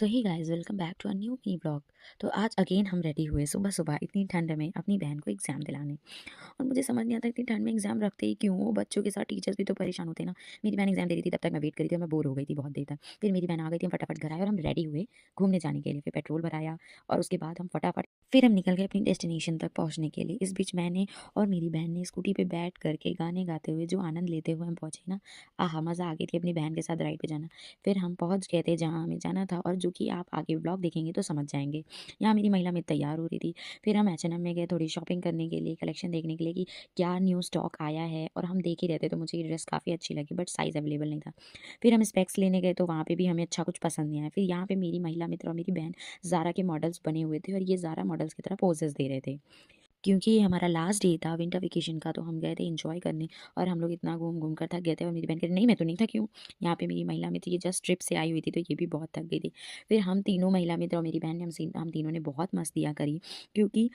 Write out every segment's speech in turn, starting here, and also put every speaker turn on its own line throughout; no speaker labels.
So hi guys welcome back to a new mini blog. तो आज again हम ready हुए सुबह सुबह इतनी ठंड में अपनी बहन को एग्जाम दिलाने। और मुझे समझ नहीं आता इतनी ठंड में एग्जाम रखते ही क्यों हो। बच्चों के साथ टीचर्स भी तो परेशान होते हैं ना। मेरी बहन एग्जाम दे रही थी, तब तक मैं वेट करी थी और मैं बोर हो गई थी बहुत देर तक। फिर मेरी बहन आ गई थी, हम फटाफट घर आए और हम रेडी हुए घूमने जाने के लिए। फिर पेट्रोल भराया और उसके बाद हम फटाफट फिर हम निकल गए अपनी डेस्टिनेशन तक पहुंचने के लिए। इस बीच मैंने और मेरी बहन ने स्कूटी पे बैठ करके गाने गाते हुए जो आनंद लेते हुए हम पहुंचे ना, आहा मज़ा आ गई थी अपनी बहन के साथ राइड पे जाना। फिर हम पहुंच गए थे जहां हमें जाना था, और जो कि आप आगे व्लॉग देखेंगे तो समझ जाएंगे। यहाँ मेरी महिला मित्र तैयार हो रही थी। फिर हम H&M में गए थोड़ी शॉपिंग करने के लिए, कलेक्शन देखने के लिए कि क्या न्यू स्टॉक आया है। और हम देख ही रहते तो मुझे ये ड्रेस काफ़ी अच्छी लगी, बट साइज़ अवेलेबल नहीं था। फिर हम स्पेक्स लेने गए तो वहाँ पे भी हमें अच्छा कुछ पसंद नहीं आया। फिर यहाँ पे मेरी महिला मित्र और मेरी बहन ज़ारा के मॉडल्स बने हुए थे और ये ज़ारा मॉडल्स की तरह पोजेस दे रहे थे। क्योंकि ये हमारा लास्ट डे था विंटर वेकेशन का, तो हम गए थे एंजॉय करने। और हम लोग इतना घूम घूम कर थक गए थे। और मेरी बहन कह रही नहीं मैं तो नहीं थकी हूँ, यहाँ पे मेरी महिला मित्र ये जस्ट ट्रिप से आई हुई थी तो ये भी बहुत थक गई थी। फिर हम तीनों महिला मित्र और मेरी बहन ने हम तीनों ने बहुत मस्तियाँ करी। क्योंकि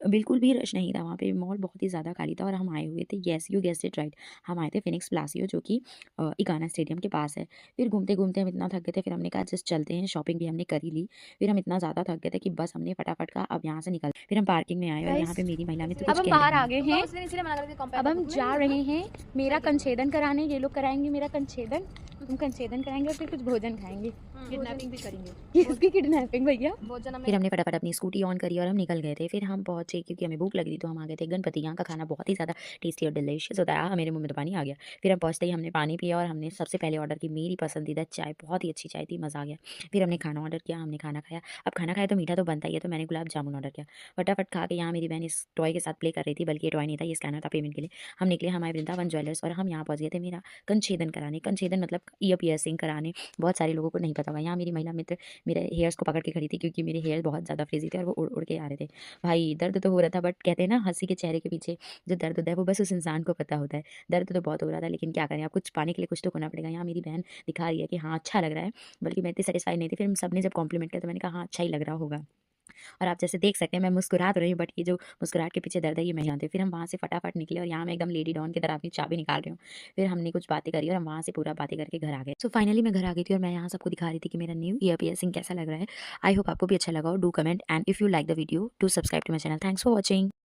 बिल्कुल भी रश नहीं था वहाँ पे, मॉल बहुत ही ज़्यादा खाली था। और हम आए हुए थे, yes you guessed it right, हम आए थे फिनिक्स प्लासियो जो कि इकाना स्टेडियम के पास है। फिर घूमते घूमते हम इतना थक गए थे, फिर हमने कहा जस्ट चलते हैं, शॉपिंग भी हमने कर ही ली। फिर हम इतना ज़्यादा थक गए थे कि बस हमने फटाफट कहा अब यहाँ से निकल। फिर हम पार्किंग में आए और यहाँ
गाइस
पे मेरी महिला मित्र
अब
कुछ
हम
कह
बाहर
रही
आ
हैं।
गए हैं। अब हम जा रहे हैं मेरा कंछेदन कराने। ये लोग कराएंगे मेरा कंछेदन, हम कंछेदन कराएंगे और फिर कुछ भोजन खाएंगे।
किडनैपिंग भी करेंगे।
किसकी किडनैपिंग भैया?
भोजन हमें
फिर हमने फटाफट अपनी स्कूटी ऑन करी और हम निकल गए थे। फिर हम पहुंचे क्योंकि हमें भूख लगी थी, तो हम आ गए थे गणपति। यहाँ का खाना बहुत ही ज़्यादा टेस्टी और डिलीशियस होता है। मेरे मुंह में तो पानी आ गया। फिर हम पहुंचते ही हमने पानी पिया और हमने सबसे पहले ऑर्डर की मेरी पसंदीदा चाय, बहुत ही अच्छी चाय थी, मज़ा आ गया। फिर हमने खाना ऑर्डर किया, हमने खाना खाया। अब खाना खाया तो मीठा तो बनता ही है, तो मैंने गुलाब जामुन ऑर्डर किया। फटाफट खा के यहाँ मेरी बहन इस टॉय के साथ प्ले कर रही थी, बल्कि ये टॉय नहीं था, ये स्कैनर था पेमेंट के लिए। हम निकले हमारे वृंदावन ज्वेलर्स और हम यहाँ पहुँच गए थे मेरा कंछेदन कराने। कंछेदन मतलब ईयर पियर्सिंग कराने। बहुत सारे लोगों को नहीं पता होगा। यहाँ मेरी महिला मित्र मेरे हेयर्स को पकड़ के खड़ी थी क्योंकि मेरे हेयर बहुत ज़्यादा फ्रिजी थे और वो उड़ उड़ के आ रहे थे। भाई दर्द तो हो रहा था, बट कहते हैं ना हंसी के चेहरे के पीछे जो दर्द होता है वो बस उस इंसान को पता होता है। दर्द तो बहुत हो रहा था, लेकिन क्या करें, आप कुछ पाने के लिए कुछ तो करना पड़ेगा। यहाँ मेरी बहन दिखा रही है कि हाँ अच्छा लग रहा है, बल्कि मैं इतनी सेटिस्फाई नहीं थी। फिर हम सबने जब कॉम्प्लीमेंट किया तो मैंने कहा हाँ अच्छा ही लग रहा होगा। और आप जैसे देख सकते हैं मैं मुस्कुरा तो रही हूँ, बट ये जो मुस्कुराहट के पीछे दर्द है ये मैं जानती हूँ। फिर हम वहाँ से फटाफट निकले और यहाँ मैं एकदम लेडी डॉन की तरह अपनी चाबी निकाल रही हूँ। फिर हमने कुछ बातें करी और हम वहाँ से पूरा बातें करके घर आ गए। सो फाइनली मैं घर आ गई थी और मैं यहाँ सबको दिखा रही थी कि मेरा न्यू ईयर पियर्सिंग कैसा लग रहा है। आई होप आपको भी अच्छा लगा हो। Do comment and if you like the video to subscribe to my channel. Thanks for watching.